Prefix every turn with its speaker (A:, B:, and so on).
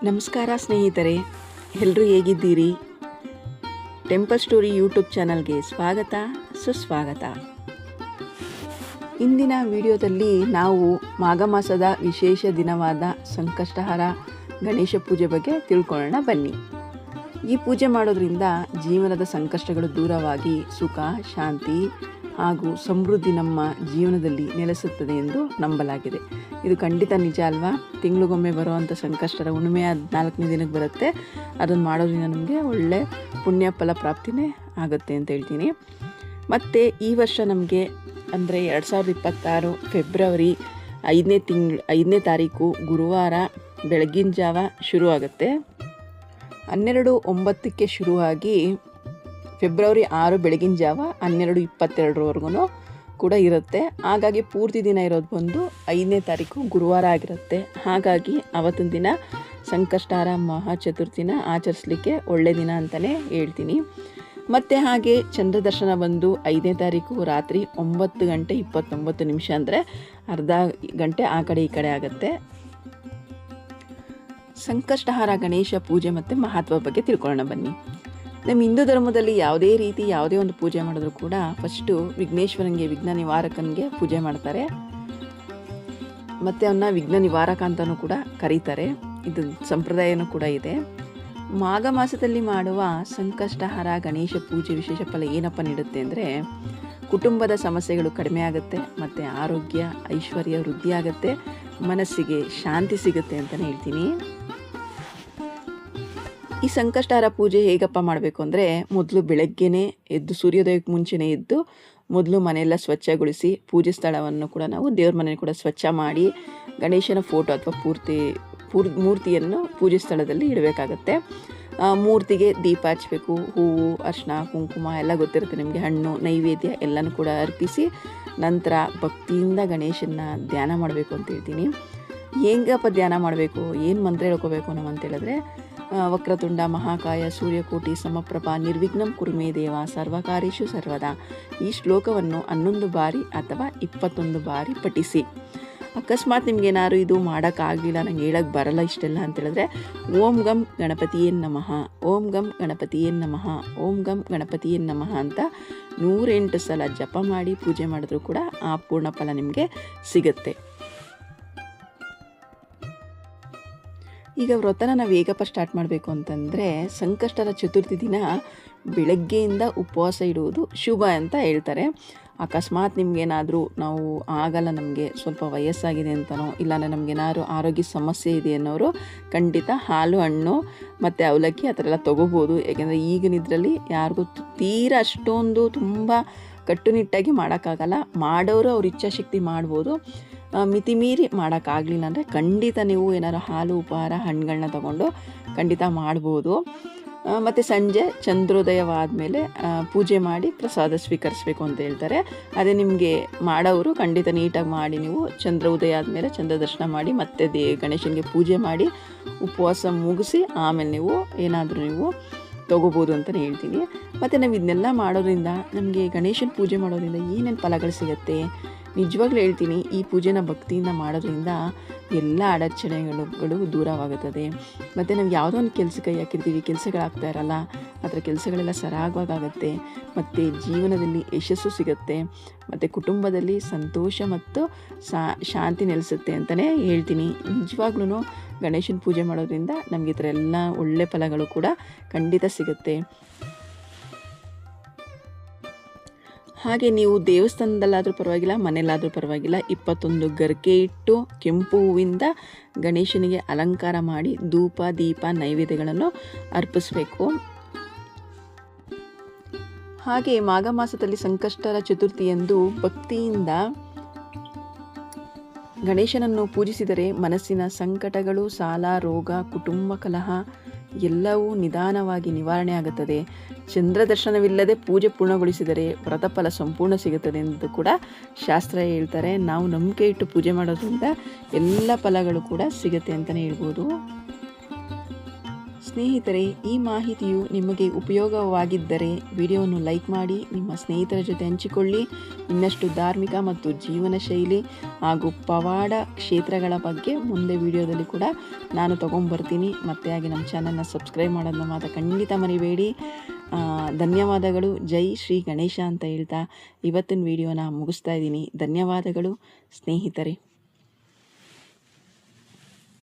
A: ನಮಸ್ಕಾರ ಸ್ನೇಹಿತರೆ, ಎಲ್ಲರೂ ಹೇಗಿದ್ದೀರಿ? ಟೆಂಪಲ್ ಸ್ಟೋರಿ ಯೂಟ್ಯೂಬ್ ಚಾನಲ್ಗೆ ಸ್ವಾಗತ ಸುಸ್ವಾಗತ. ಇಂದಿನ ವಿಡಿಯೋದಲ್ಲಿ ನಾವು ಮಾಘ ಮಾಸದ ವಿಶೇಷ ದಿನವಾದ ಸಂಕಷ್ಟಹರ ಗಣೇಶ ಪೂಜೆ ಬಗ್ಗೆ ತಿಳ್ಕೊಳ್ಳೋಣ ಬನ್ನಿ. ಈ ಪೂಜೆ ಮಾಡೋದ್ರಿಂದ ಜೀವನದ ಸಂಕಷ್ಟಗಳು ದೂರವಾಗಿ ಸುಖ, ಶಾಂತಿ ಹಾಗೂ ಸಮೃದ್ಧಿ ನಮ್ಮ ಜೀವನದಲ್ಲಿ ನೆಲೆಸುತ್ತದೆ ಎಂದು ನಂಬಲಾಗಿದೆ. ಇದು ಖಂಡಿತ ನಿಜ ಅಲ್ವಾ? ತಿಂಗಳಿಗೊಮ್ಮೆ ಬರುವಂಥ ಸಂಕಷ್ಟದ ಹುಣ್ಣಿಮೆ 4ನೇ ದಿನಕ್ಕೆ ಬರುತ್ತೆ. ಅದನ್ನು ಮಾಡೋದ್ರಿಂದ ನಮಗೆ ಒಳ್ಳೆ ಪುಣ್ಯ ಫಲ ಪ್ರಾಪ್ತಿನೇ ಆಗುತ್ತೆ ಅಂತ ಹೇಳ್ತೀನಿ. ಮತ್ತು ಈ ವರ್ಷ ನಮಗೆ ಅಂದರೆ 2026 ಫೆಬ್ರವರಿ 5ನೇ ತಾರೀಕು ಗುರುವಾರ ಬೆಳಗಿನ ಜಾವ ಶುರುವಾಗುತ್ತೆ. 12:09ಕ್ಕೆ ಶುರುವಾಗಿ ಫೆಬ್ರವರಿ 6 ಬೆಳಗಿನ ಜಾವ 12:22ವರೆಗೂ ಕೂಡ ಇರುತ್ತೆ. ಹಾಗಾಗಿ ಪೂರ್ತಿ ದಿನ ಇರೋದು ಬಂದು 5ನೇ ತಾರೀಕು ಗುರುವಾರ ಆಗಿರುತ್ತೆ. ಹಾಗಾಗಿ ಅವತ್ತಿನ ದಿನ ಸಂಕಷ್ಟಹರ ಮಹಾಚತುರ್ಥಿನ ಆಚರಿಸಲಿಕ್ಕೆ ಒಳ್ಳೆ ದಿನ ಅಂತಲೇ ಹೇಳ್ತೀನಿ. ಮತ್ತು ಹಾಗೆ ಚಂದ್ರ ದರ್ಶನ ಬಂದು 5ನೇ ತಾರೀಕು ರಾತ್ರಿ 9:29 ಅಂದರೆ ಅರ್ಧ ಗಂಟೆ ಆ ಕಡೆ ಈ ಕಡೆ ಆಗುತ್ತೆ. ಸಂಕಷ್ಟಹರ ಗಣೇಶ ಪೂಜೆ ಮತ್ತು ಮಹತ್ವ ಬಗ್ಗೆ ತಿಳ್ಕೊಳ್ಳೋಣ ಬನ್ನಿ. ನಮ್ಮ ಹಿಂದೂ ಧರ್ಮದಲ್ಲಿ ಯಾವುದೇ ಒಂದು ಪೂಜೆ ಮಾಡಿದ್ರು ಕೂಡ ಫಸ್ಟು ವಿಘ್ನೇಶ್ವರನಿಗೆ, ವಿಘ್ನ ನಿವಾರಕನಿಗೆ ಪೂಜೆ ಮಾಡ್ತಾರೆ. ಮತ್ತು ಅವನ್ನ ವಿಘ್ನ ನಿವಾರಕ ಅಂತಲೂ ಕೂಡ ಕರೀತಾರೆ. ಇದು ಸಂಪ್ರದಾಯನೂ ಕೂಡ ಇದೆ. ಮಾಘ ಮಾಸದಲ್ಲಿ ಮಾಡುವ ಸಂಕಷ್ಟಹರ ಗಣೇಶ ಪೂಜೆ ವಿಶೇಷ ಫಲ ಏನಪ್ಪ ನೀಡುತ್ತೆ ಅಂದರೆ, ಕುಟುಂಬದ ಸಮಸ್ಯೆಗಳು ಕಡಿಮೆ ಆಗುತ್ತೆ, ಮತ್ತು ಆರೋಗ್ಯ ಐಶ್ವರ್ಯ ವೃದ್ಧಿ ಆಗುತ್ತೆ, ಮನಸ್ಸಿಗೆ ಶಾಂತಿ ಸಿಗುತ್ತೆ ಅಂತಲೇ ಹೇಳ್ತೀನಿ. ಈ ಸಂಕಷ್ಟಹರ ಪೂಜೆ ಹೇಗಪ್ಪ ಮಾಡಬೇಕು ಅಂದರೆ, ಮೊದಲು ಬೆಳಗ್ಗೆನೇ ಎದ್ದು ಸೂರ್ಯೋದಯಕ್ಕೆ ಮುಂಚೆನೇ ಎದ್ದು ಮೊದಲು ಮನೆಯೆಲ್ಲ ಸ್ವಚ್ಛಗೊಳಿಸಿ, ಪೂಜೆ ಸ್ಥಳವನ್ನು ಕೂಡ ನಾವು ದೇವ್ರ ಮನೆ ಕೂಡ ಸ್ವಚ್ಛ ಮಾಡಿ, ಗಣೇಶನ ಫೋಟೋ ಅಥವಾ ಮೂರ್ತಿಯನ್ನು ಪೂಜೆ ಸ್ಥಳದಲ್ಲಿ ಇಡಬೇಕಾಗತ್ತೆ. ಮೂರ್ತಿಗೆ ದೀಪ ಹಚ್ಚಬೇಕು, ಹೂವು, ಅರಿಶಿನ, ಕುಂಕುಮ ಎಲ್ಲ ಗೊತ್ತಿರುತ್ತೆ ನಿಮಗೆ, ಹಣ್ಣು, ನೈವೇದ್ಯ ಎಲ್ಲನೂ ಕೂಡ ಅರ್ಪಿಸಿ ನಂತರ ಭಕ್ತಿಯಿಂದ ಗಣೇಶನ ಧ್ಯಾನ ಮಾಡಬೇಕು ಅಂತ ಹೇಳ್ತೀನಿ. ಹೆಂಗಪ್ಪ ಧ್ಯಾನ ಮಾಡಬೇಕು, ಏನು ಮಂತ್ರ ಹೇಳ್ಕೋಬೇಕು ನಾವು ಅಂತ ಹೇಳಿದ್ರೆ, ವಕ್ರತುಂಡ ಮಹಾಕಾಯ ಸೂರ್ಯಕೋಟಿ ಸಮಪ್ರಭಾ ನಿರ್ವಿಘ್ನಂ ಕುರುಮೇ ದೇವ ಸರ್ವಕಾರ್ಯೇಷು ಸರ್ವದಾ. ಈ ಶ್ಲೋಕವನ್ನು 11 ಬಾರಿ ಅಥವಾ 21 ಬಾರಿ ಪಠಿಸಿ. ಅಕಸ್ಮಾತ್ ನಿಮ್ಗೇನಾದ್ರು ಇದು ಮಾಡೋಕ್ಕಾಗಲಿಲ್ಲ, ನಂಗೆ ಹೇಳಕ್ಕೆ ಬರಲ್ಲ ಇಷ್ಟೆಲ್ಲ ಅಂತೇಳಿದ್ರೆ, ಓಂ ಗಂ ಗಣಪತಿಯೇ ನಮಃ, ಓಂ ಗಂ ಗಣಪತಿಯೇ ನಮಃ, ಓಂ ಗಂ ಗಣಪತಿಯೇ ನಮಃ ಅಂತ 108 ಸಲ ಜಪ ಮಾಡಿ ಪೂಜೆ ಮಾಡಿದ್ರೂ ಕೂಡ ಆ ಪೂರ್ಣ ಫಲ ನಿಮಗೆ ಸಿಗುತ್ತೆ. ಈಗ ವ್ರತನ ನಾವು ಹೇಗಪ್ಪ ಸ್ಟಾರ್ಟ್ ಮಾಡಬೇಕು ಅಂತಂದರೆ, ಸಂಕಷ್ಟರ ಚತುರ್ಥಿ ದಿನ ಬೆಳಗ್ಗೆಯಿಂದ ಉಪವಾಸ ಇಡುವುದು ಶುಭ ಅಂತ ಹೇಳ್ತಾರೆ. ಅಕಸ್ಮಾತ್ ನಿಮಗೇನಾದರೂ ನಾವು ಆಗಲ್ಲ, ನಮಗೆ ಸ್ವಲ್ಪ ವಯಸ್ಸಾಗಿದೆ ಅಂತನೋ, ಇಲ್ಲಾಂದರೆ ನಮಗೇನಾದ್ರು ಆರೋಗ್ಯ ಸಮಸ್ಯೆ ಇದೆ ಅನ್ನೋರು ಖಂಡಿತ ಹಾಲು, ಹಣ್ಣು ಮತ್ತು ಅವಲಕ್ಕಿ ಆ ಥರ ಎಲ್ಲ ತೊಗೋಬೋದು. ಯಾಕೆಂದರೆ ಈಗಿನ ಇದರಲ್ಲಿ ಯಾರಿಗೂ ತೀರಾ ಅಷ್ಟೊಂದು ತುಂಬ ಕಟ್ಟುನಿಟ್ಟಾಗಿ ಮಾಡೋಕ್ಕಾಗಲ್ಲ. ಮಾಡೋರು ಅವ್ರ ಇಚ್ಛಾಶಕ್ತಿ ಮಾಡ್ಬೋದು. ಮಿತಿಮೀರಿ ಮಾಡೋಕ್ಕಾಗಲಿಲ್ಲ ಅಂದರೆ ಖಂಡಿತ ನೀವು ಏನಾದ್ರು ಹಾಲು, ಉಪಹಾರ, ಹಣ್ಣುಗಳನ್ನ ತಗೊಂಡು ಖಂಡಿತ ಮಾಡ್ಬೋದು. ಮತ್ತು ಸಂಜೆ ಚಂದ್ರೋದಯವಾದಮೇಲೆ ಪೂಜೆ ಮಾಡಿ ಪ್ರಸಾದ ಸ್ವೀಕರಿಸಬೇಕು ಅಂತ ಹೇಳ್ತಾರೆ. ಅದೇ ನಿಮಗೆ ಮಾಡೋರು ಖಂಡಿತ ನೀಟಾಗಿ ಮಾಡಿ, ನೀವು ಚಂದ್ರ ಉದಯ ಆದಮೇಲೆ ಚಂದ್ರ ದರ್ಶನ ಮಾಡಿ ಮತ್ತೆ ಗಣೇಶನಿಗೆ ಪೂಜೆ ಮಾಡಿ ಉಪವಾಸ ಮುಗಿಸಿ ಆಮೇಲೆ ನೀವು ಏನಾದರೂ ನೀವು ತೊಗೋಬೋದು ಅಂತಲೇ ಹೇಳ್ತೀನಿ. ಮತ್ತು ನಾವು ಇದನ್ನೆಲ್ಲ ಮಾಡೋದ್ರಿಂದ, ನಮಗೆ ಗಣೇಶನ ಪೂಜೆ ಮಾಡೋದ್ರಿಂದ ಏನೇನು ಫಲಗಳು ಸಿಗುತ್ತೆ ನಿಜವಾಗ್ಲೂ ಹೇಳ್ತೀನಿ. ಈ ಪೂಜೆನ ಭಕ್ತಿಯಿಂದ ಮಾಡೋದ್ರಿಂದ ಎಲ್ಲ ಅಡಚಣೆಗಳು ದೂರವಾಗುತ್ತದೆ. ಮತ್ತು ನಾವು ಯಾವುದೋ ಒಂದು ಕೆಲಸಕ್ಕೆ ಹಾಕಿರ್ತೀವಿ, ಕೆಲಸಗಳಾಗ್ತಾ ಇರಲ್ಲ, ಅದರ ಕೆಲಸಗಳೆಲ್ಲ ಸರಾಗವಾಗುತ್ತೆ. ಮತ್ತು ಜೀವನದಲ್ಲಿ ಯಶಸ್ಸು ಸಿಗುತ್ತೆ, ಮತ್ತು ಕುಟುಂಬದಲ್ಲಿ ಸಂತೋಷ ಮತ್ತು ಶಾಂತಿ ನೆಲೆಸುತ್ತೆ ಅಂತಲೇ ಹೇಳ್ತೀನಿ. ನಿಜವಾಗ್ಲೂ ಗಣೇಶನ ಪೂಜೆ ಮಾಡೋದ್ರಿಂದ ನಮಗೆ ಈ ಥರ ಎಲ್ಲ ಒಳ್ಳೆ ಫಲಗಳು ಕೂಡ ಖಂಡಿತ ಸಿಗುತ್ತೆ. ಹಾಗೆ ನೀವು ದೇವಸ್ಥಾನದಲ್ಲಾದರೂ ಪರವಾಗಿಲ್ಲ, ಮನೆಯಲ್ಲಾದರೂ ಪರವಾಗಿಲ್ಲ, 21 ಗರಿಕೆ ಇಟ್ಟು ಕೆಂಪು ಹೂವಿಂದ ಗಣೇಶನಿಗೆ ಅಲಂಕಾರ ಮಾಡಿ ಧೂಪ, ದೀಪ, ನೈವೇದ್ಯಗಳನ್ನು ಅರ್ಪಿಸಬೇಕು. ಹಾಗೆ ಮಾಘ ಮಾಸದಲ್ಲಿ ಸಂಕಷ್ಟರ ಚತುರ್ಥಿಯಂದು ಭಕ್ತಿಯಿಂದ ಗಣೇಶನನ್ನು ಪೂಜಿಸಿದರೆ ಮನಸ್ಸಿನ ಸಂಕಟಗಳು, ಸಾಲ, ರೋಗ, ಕುಟುಂಬ ಕಲಹ ಎಲ್ಲವೂ ನಿಧಾನವಾಗಿ ನಿವಾರಣೆ ಆಗುತ್ತದೆ. ಚಂದ್ರ ದರ್ಶನವಿಲ್ಲದೆ ಪೂಜೆ ಪೂರ್ಣಗೊಳಿಸಿದರೆ ವ್ರತಫಲ ಸಂಪೂರ್ಣ ಸಿಗುತ್ತದೆ ಎಂದು ಕೂಡ ಶಾಸ್ತ್ರ ಹೇಳ್ತಾರೆ. ನಾವು ನಂಬಿಕೆ ಇಟ್ಟು ಪೂಜೆ ಮಾಡೋದ್ರಿಂದ ಎಲ್ಲ ಫಲಗಳು ಕೂಡ ಸಿಗುತ್ತೆ ಅಂತಲೇ ಹೇಳ್ಬೋದು. ಸ್ನೇಹಿತರೆ, ಈ ಮಾಹಿತಿಯು ನಿಮಗೆ ಉಪಯೋಗವಾಗಿದ್ದರೆ ವಿಡಿಯೋವನ್ನು ಲೈಕ್ ಮಾಡಿ, ನಿಮ್ಮ ಸ್ನೇಹಿತರ ಜೊತೆ ಹಂಚಿಕೊಳ್ಳಿ. ಇನ್ನಷ್ಟು ಧಾರ್ಮಿಕ ಮತ್ತು ಜೀವನ ಶೈಲಿ ಹಾಗೂ ಪವಾಡ ಕ್ಷೇತ್ರಗಳ ಬಗ್ಗೆ ಮುಂದೆ ವಿಡಿಯೋದಲ್ಲಿ ಕೂಡ ನಾನು ತೊಗೊಂಬರ್ತೀನಿ. ಮತ್ತೆ ಹಾಗೆ ನಮ್ಮ ಚಾನಲ್ನ ಸಬ್ಸ್ಕ್ರೈಬ್ ಮಾಡೋದನ್ನ ಮಾತ್ರ ಖಂಡಿತ ಮರಿಬೇಡಿ. ಧನ್ಯವಾದಗಳು. ಜೈ ಶ್ರೀ ಗಣೇಶ ಅಂತ ಹೇಳ್ತಾ ಇವತ್ತಿನ ವಿಡಿಯೋನ ಮುಗಿಸ್ತಾ ಇದ್ದೀನಿ. ಧನ್ಯವಾದಗಳು ಸ್ನೇಹಿತರೆ.